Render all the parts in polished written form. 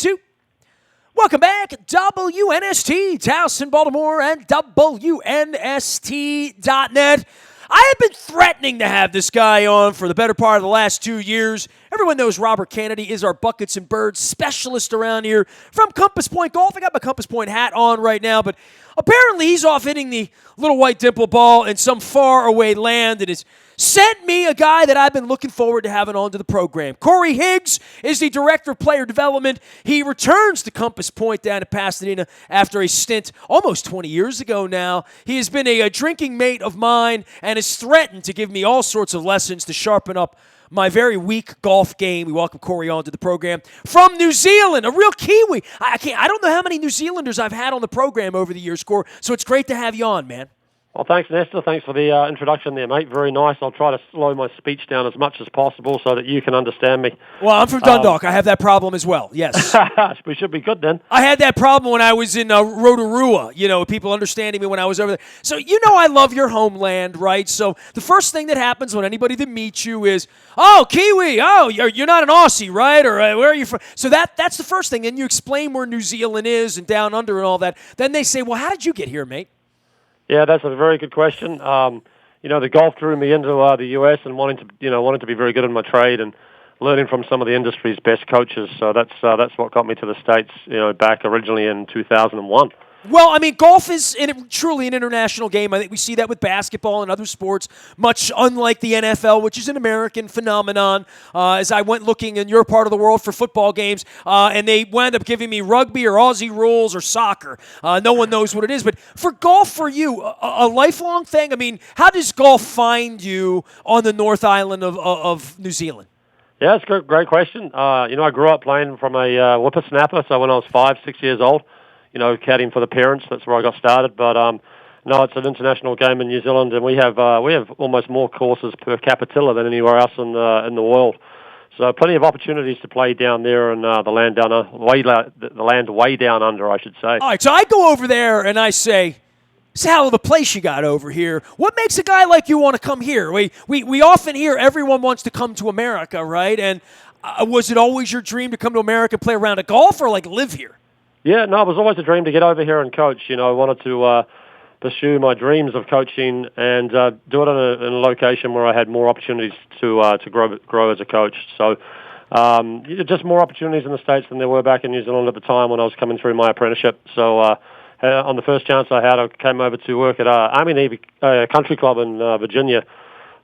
2. Welcome back, WNST, Towson, Baltimore, and WNST.net. I have been threatening to have this guy on for the better part of the last 2 years. Everyone knows Robert Kennedy is our buckets and birds specialist around here from Compass Pointe Golf. I got my Compass Pointe hat on right now, but apparently he's off hitting the little white dimple ball in some faraway land and has sent me a guy that I've been looking forward to having onto the program. Corey Higgs is the Director of Player Development. He returns to Compass Pointe down in Pasadena after a stint almost 20 years ago now. He has been a drinking mate of mine and has threatened to give me all sorts of lessons to sharpen up my very weak golf game. We welcome Corey onto the program from New Zealand, a real Kiwi. I don't know how many New Zealanders I've had on the program over the years, Corey, so it's great to have you on, man. Well, thanks, Nestor. Thanks for the introduction there, mate. Very nice. I'll try to slow my speech down as much as possible so that you can understand me. Well, I'm from Dundalk. I have that problem as well, yes. We should be good then. I had that problem when I was in Rotorua, people understanding me when I was over there. So I love your homeland, right? So the first thing that happens when anybody that meets you is, oh, Kiwi, oh, you're not an Aussie, right? Or where are you from? So that's the first thing. And you explain where New Zealand is and down under and all that. Then they say, well, how did you get here, mate? Yeah, that's a very good question. The golf drew me into the U.S. and wanting to be very good in my trade and learning from some of the industry's best coaches. So that's what got me to the States, back originally in 2001. Well, I mean, golf is truly an international game. I think we see that with basketball and other sports, much unlike the NFL, which is an American phenomenon. As I went looking in your part of the world for football games, and they wound up giving me rugby or Aussie rules or soccer. No one knows what it is. But for golf, for you, a lifelong thing? I mean, how does golf find you on the North Island of New Zealand? Yeah, it's a great question. I grew up playing from a whippersnapper, so when I was 5, 6 years old, caddying for the parents. That's where I got started. But no, it's an international game in New Zealand, and we have almost more courses per capita than anywhere else in the world. So plenty of opportunities to play down there in the land way down under, I should say. All right, so I go over there and I say, it's a hell of a place you got over here. What makes a guy like you want to come here? We often hear everyone wants to come to America, right? And was it always your dream to come to America and play a round of golf or live here? Yeah, no, it was always a dream to get over here and coach. I wanted to pursue my dreams of coaching and do it in a location where I had more opportunities to grow as a coach. So just more opportunities in the States than there were back in New Zealand at the time when I was coming through my apprenticeship. So on the first chance I had, I came over to work at Army Navy Country Club in Virginia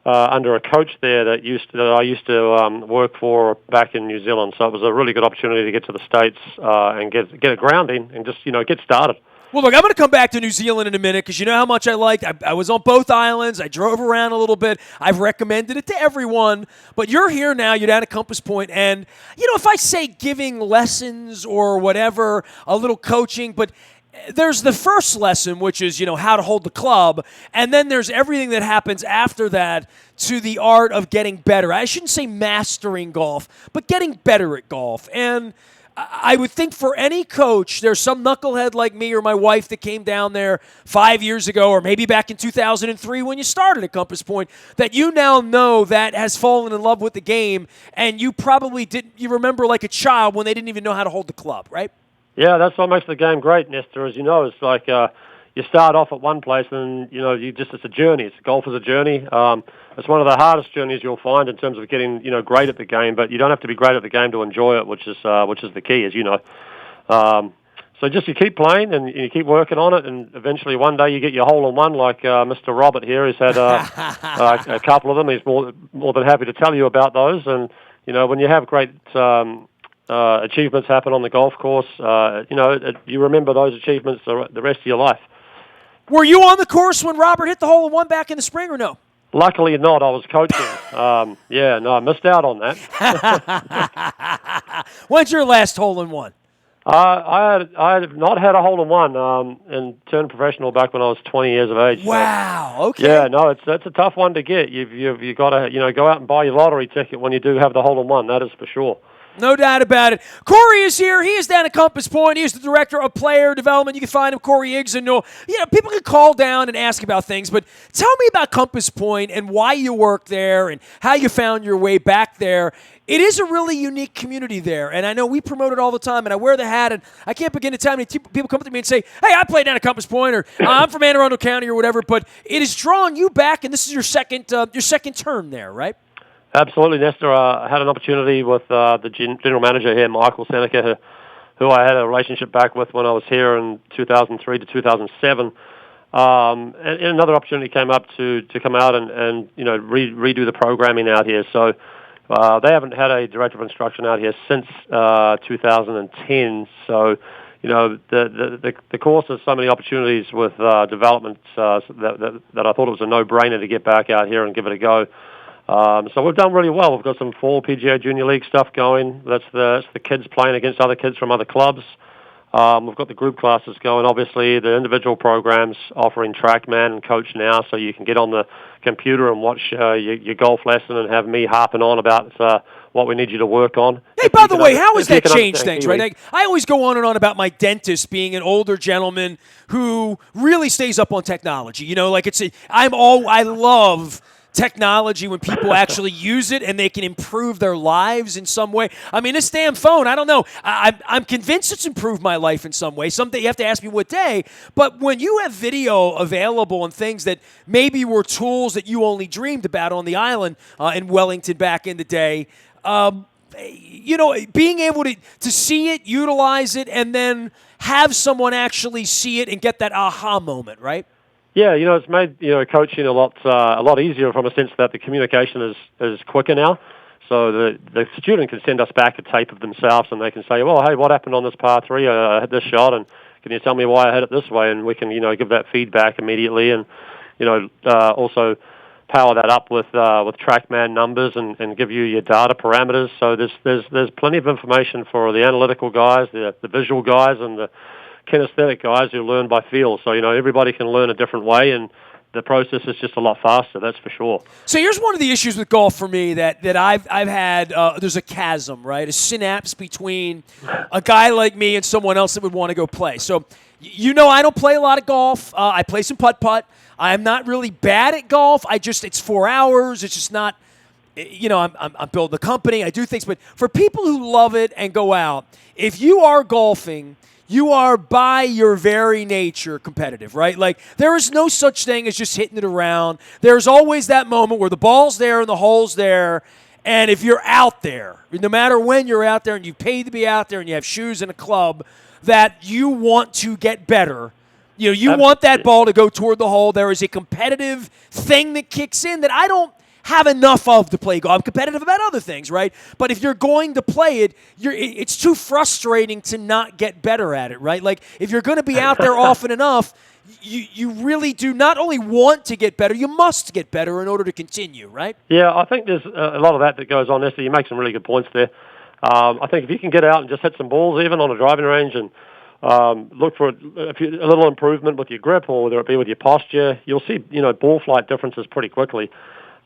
under a coach there that I used to work for back in New Zealand. So it was a really good opportunity to get to the States and get a grounding and just get started. Well, look, I'm going to come back to New Zealand in a minute because you know how much I liked. I was on both islands. I drove around a little bit. I've recommended it to everyone. But you're here now. You're down at Compass Pointe. And, if I say giving lessons or whatever, a little coaching, but there's the first lesson, which is, how to hold the club. And then there's everything that happens after that to the art of getting better. I shouldn't say mastering golf, but getting better at golf. And I would think for any coach, there's some knucklehead like me or my wife that came down there 5 years ago or maybe back in 2003 when you started at Compass Pointe that you now know that has fallen in love with the game. And you probably didn't. You remember like a child when they didn't even know how to hold the club, right? Yeah, that's what makes the game great, Nestor. As you know, it's like you start off at one place and, it's a journey. Golf is a journey. It's one of the hardest journeys you'll find in terms of getting, great at the game, but you don't have to be great at the game to enjoy it, which is the key, as you know. So just you keep playing and you keep working on it, and eventually one day you get your hole-in-one like Mr. Robert here. He's had a couple of them. He's more than happy to tell you about those. And, when you have great achievements happen on the golf course, you remember those achievements the rest of your life. Were you on the course when Robert hit the hole-in-one back in the spring or no? Luckily not. I was coaching. I missed out on that. When's your last hole-in-one? I had not had a hole-in-one and turned professional back when I was 20 years of age. Wow. So, okay. Yeah, no, it's a tough one to get. You've got to go out and buy your lottery ticket when you do have the hole-in-one. That is for sure. No doubt about it. Corey is here. He is down at Compass Pointe. He is the Director of Player Development. You can find him, Corey Higgs. And people can call down and ask about things. But tell me about Compass Pointe and why you work there and how you found your way back there It is a really unique community there, and I know we promote it all the time, and I wear the hat, and I can't begin to tell how many people come up to me and say, hey, I played down at Compass Point, or I'm from Anne Arundel County, or whatever, but it has drawn you back, and this is your second term there, right? Absolutely, Nestor. I had an opportunity with the general manager here, Michael Seneca, who I had a relationship back with when I was here in 2003 to 2007. And another opportunity came up to come out and redo the programming out here. So they haven't had a director of instruction out here since 2010. So the course has so many opportunities with development that I thought it was a no-brainer to get back out here and give it a go. So we've done really well. We've got some fall PGA Junior League stuff going. That's the kids playing against other kids from other clubs. We've got the group classes going, obviously, the individual programs offering TrackMan and Coach Now, so you can get on the computer and watch your golf lesson and have me harping on about what we need you to work on. Hey, by the way, how has that changed things, right? Like, I always go on and on about my dentist being an older gentleman who really stays up on technology. I love technology when people actually use it and they can improve their lives in some way. I mean, this damn phone, I don't know. I'm convinced it's improved my life in some way. Someday you have to ask me what day. But when you have video available and things that maybe were tools that you only dreamed about on the island in Wellington back in the day, being able to see it, utilize it, and then have someone actually see it and get that aha moment, right? Yeah, it's made coaching a lot easier from a sense that the communication is quicker now. So the student can send us back a tape of themselves, and they can say, well, hey, what happened on this par 3? I hit this shot, and can you tell me why I hit it this way? And we can give that feedback immediately, and also power that up with TrackMan numbers and give you your data parameters. So there's plenty of information for the analytical guys, the visual guys, and the kinesthetic guys who learn by feel. So, everybody can learn a different way, and the process is just a lot faster, that's for sure. So here's one of the issues with golf for me that I've had. There's a chasm, right? A synapse between a guy like me and someone else that would want to go play. So, I don't play a lot of golf. I play some putt-putt. I'm not really bad at golf. It's 4 hours. It's just not, I'm building a company. I do things. But for people who love it and go out, if you are golfing, you are by your very nature competitive, right? Like, there is no such thing as just hitting it around. There's always that moment where the ball's there and the hole's there, and if you're out there, no matter when you're out there and you pay to be out there and you have shoes and a club, that you want to get better. You want that ball to go toward the hole. There is a competitive thing that kicks in that I don't have enough of to play golf. I'm competitive about other things, right? But if you're going to play it, it's too frustrating to not get better at it, right? Like, if you're going to be out there often enough, you really do not only want to get better, you must get better in order to continue, right? Yeah, I think there's a lot of that goes on, Nestor. You make some really good points there. I think if you can get out and just hit some balls even on a driving range and look for a little improvement with your grip, or whether it be with your posture, you'll see ball flight differences pretty quickly.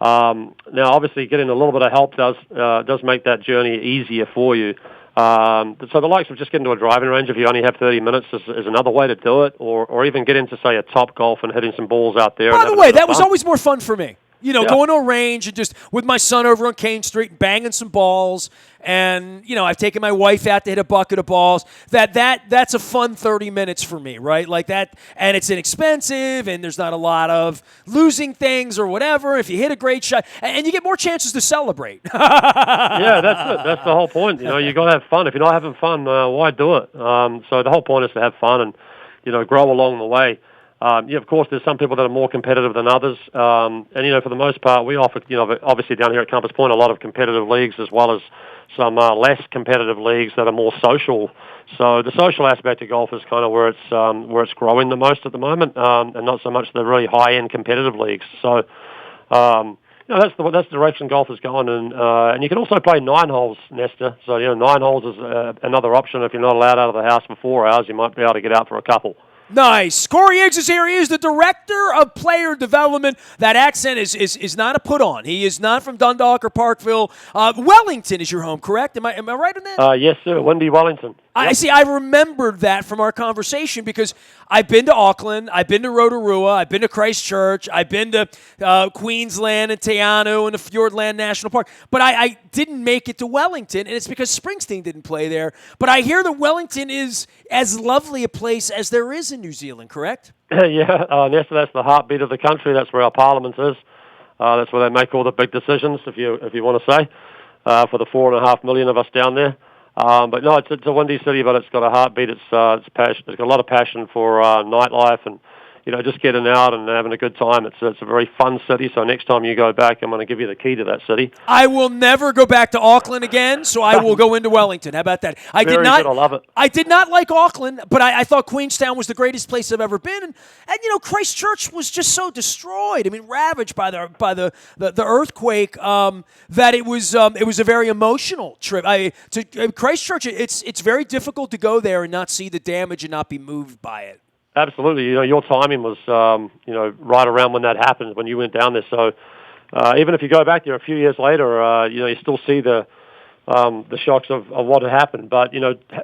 Now, obviously, getting a little bit of help does make that journey easier for you. So the likes of just getting to a driving range, if you only have 30 minutes, is another way to do it, or even get into, say, a Top Golf and hitting some balls out there. By the way, that was always more fun for me. Going to a range and just with my son over on Kane Street banging some balls. And, I've taken my wife out to hit a bucket of balls. That's a fun 30 minutes for me, right? Like that. And it's inexpensive, and there's not a lot of losing things or whatever. If you hit a great shot, and you get more chances to celebrate. Yeah, that's it. That's the whole point. You got to have fun. If you're not having fun, why do it? So the whole point is to have fun and, grow along the way. Of course, there's some people that are more competitive than others. And, for the most part, we offer, obviously down here at Compass Point, a lot of competitive leagues as well as some less competitive leagues that are more social. So the social aspect of golf is kind of where it's growing the most at the moment, and not so much the really high-end competitive leagues. So, that's the direction golf is going. And you can also play 9 holes, Nestor. So, 9 holes is another option. If you're not allowed out of the house for 4 hours, you might be able to get out for a couple. Nice. Corey Higgs is here. He is the director of player development. That accent is not a put on. He is not from Dundalk or Parkville. Wellington is your home, correct? Am I right on that? Yes, sir. Wendy Wellington. I see. I remembered that from our conversation because I've been to Auckland, I've been to Rotorua, I've been to Christchurch, I've been to Queensland and Te Anau and the Fiordland National Park, but I didn't make it to Wellington, and it's because Springsteen didn't play there. But I hear that Wellington is as lovely a place as there is in New Zealand, correct? Yeah, Nestor, that's the heartbeat of the country. That's where our parliament is. That's where they make all the big decisions, if you want to say, for the 4.5 million of us down there. But no, it's a windy city, but it's got a heartbeat. It's passion. It's got a lot of passion for nightlife and just getting out and having a good time. It's a very fun city. So next time you go back, I'm going to give you the key to that city. I will never go back to Auckland again, so I will go into Wellington. How about that? Very good. I love it. I did not like Auckland, but I thought Queenstown was the greatest place I've ever been, and Christchurch was just so destroyed. I mean, ravaged by the earthquake. That it was a very emotional trip. Christchurch, it's very difficult to go there and not see the damage and not be moved by it. Absolutely. Your timing was, right around when that happened, when you went down there. So even if you go back there a few years later, you still see the shocks of what had happened. But,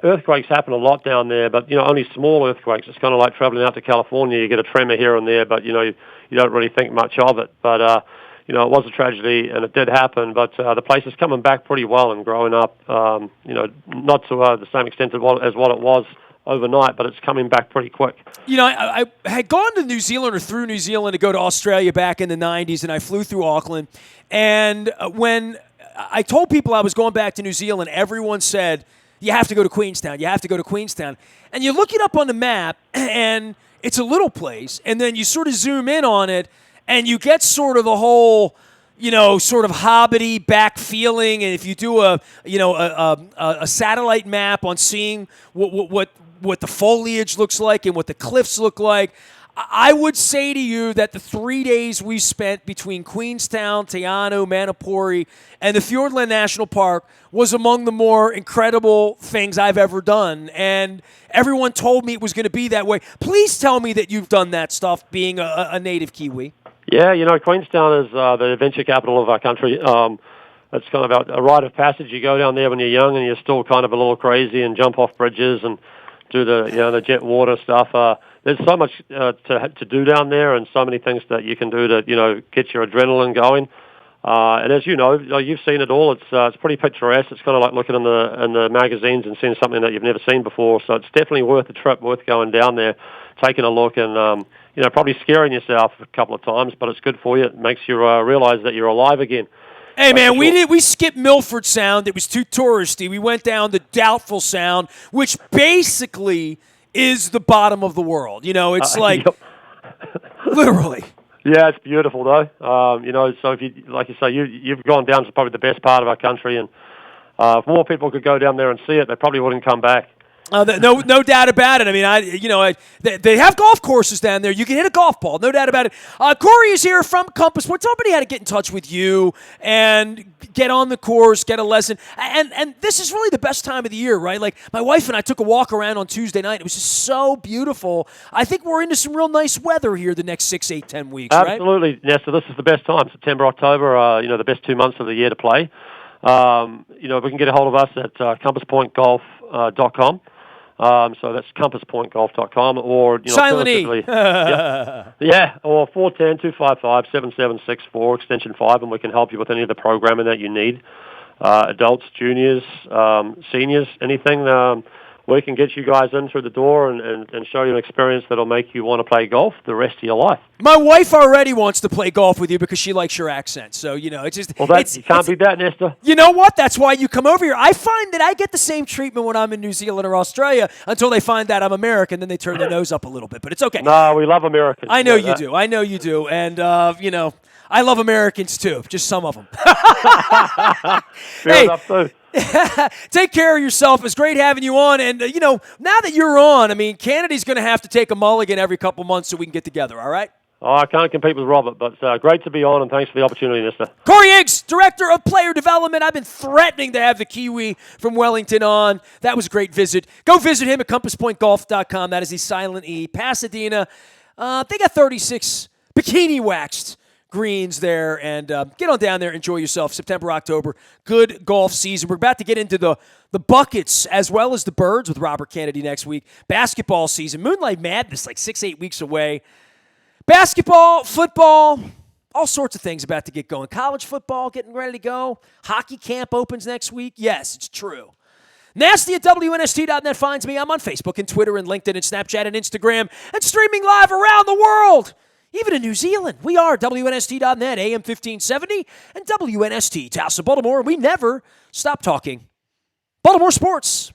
earthquakes happen a lot down there, but, only small earthquakes. It's kind of like traveling out to California. You get a tremor here and there, but, you don't really think much of it. But, it was a tragedy, and it did happen. But the place is coming back pretty well and growing up, not to the same extent as what it was overnight, but it's coming back pretty quick. I had gone to New Zealand or through New Zealand to go to Australia back in the 90s, and I flew through Auckland. And when I told people I was going back to New Zealand, everyone said, you have to go to Queenstown. You have to go to Queenstown. And you look it up on the map, and it's a little place, and then you sort of zoom in on it, and you get sort of the whole sort of hobbity back feeling. And if you do a satellite map on seeing what the foliage looks like and what the cliffs look like, I would say to you that the 3 days we spent between Queenstown, Te Anau, Manapori, and the Fiordland National Park was among the more incredible things I've ever done. And everyone told me it was going to be that way. Please tell me that you've done that stuff, being a native Kiwi. Yeah, Queenstown is the adventure capital of our country. It's kind of a rite of passage. You go down there when you're young and you're still kind of a little crazy and jump off bridges and do the jet water stuff. There's so much to do down there, and so many things that you can do to get your adrenaline going. And as you know, you've seen it all. It's pretty picturesque. It's kind of like looking in the magazines and seeing something that you've never seen before. So it's definitely worth the trip, worth going down there, taking a look, and probably scaring yourself a couple of times, but it's good for you. It makes you realize that you're alive again. Hey, man, we skipped Milford Sound. It was too touristy. We went down to Doubtful Sound, which basically is the bottom of the world. It's like literally. Yeah, it's beautiful though. So if you, like you say, you've gone down to probably the best part of our country, and if more people could go down there and see it, they probably wouldn't come back. No doubt about it. I mean, they have golf courses down there. You can hit a golf ball, no doubt about it. Corey is here from Compass Point. Somebody had to get in touch with you and get on the course, get a lesson. And this is really the best time of the year, right? Like, my wife and I took a walk around on Tuesday night. It was just so beautiful. I think we're into some real nice weather here the next 6, 8, 10 weeks, right? Absolutely, Nestor. This is the best time. September, October, the best 2 months of the year to play. We can get a hold of us at compasspointgolf.com. So that's compasspointgolf.com, or Silent E. Or 410-255-7764 extension 5, and we can help you with any of the programming that you need. Adults, juniors, seniors, anything. We can get you guys in through the door and show you an experience that'll make you want to play golf the rest of your life. My wife already wants to play golf with you because she likes your accent. So, it's just... Well, you can't beat that, Nestor. You know what? That's why you come over here. I find that I get the same treatment when I'm in New Zealand or Australia until they find out I'm American. Then they turn their nose up a little bit. But it's okay. No, we love Americans. I know you do. I know you do. And, I love Americans too. Just some of them. Fair enough, too. Take care of yourself. It's great having you on. And, now that you're on, Canada's going to have to take a mulligan every couple months so we can get together, all right? Oh, I can't compete with Robert, but great to be on, and thanks for the opportunity, Nestor. Corey Higgs, Director of Player Development. I've been threatening to have the Kiwi from Wellington on. That was a great visit. Go visit him at compasspointgolf.com. That is the silent E. Pasadena. They got 36 bikini waxed greens there, and get on down there, enjoy yourself. September, October, good golf season. We're about to get into the buckets as well as the birds with Robert Kennedy next week. Basketball season, Moonlight Madness, like 6-8 weeks away. Basketball, football, all sorts of things about to get going. College football getting ready to go. Hockey camp opens next week. Yes, it's true. Nasty at WNST.net finds me. I'm on Facebook and Twitter and LinkedIn and Snapchat and Instagram and streaming live around the world, even in New Zealand. We are WNST.net, AM 1570, and WNST, Towson, Baltimore. We never stop talking Baltimore sports.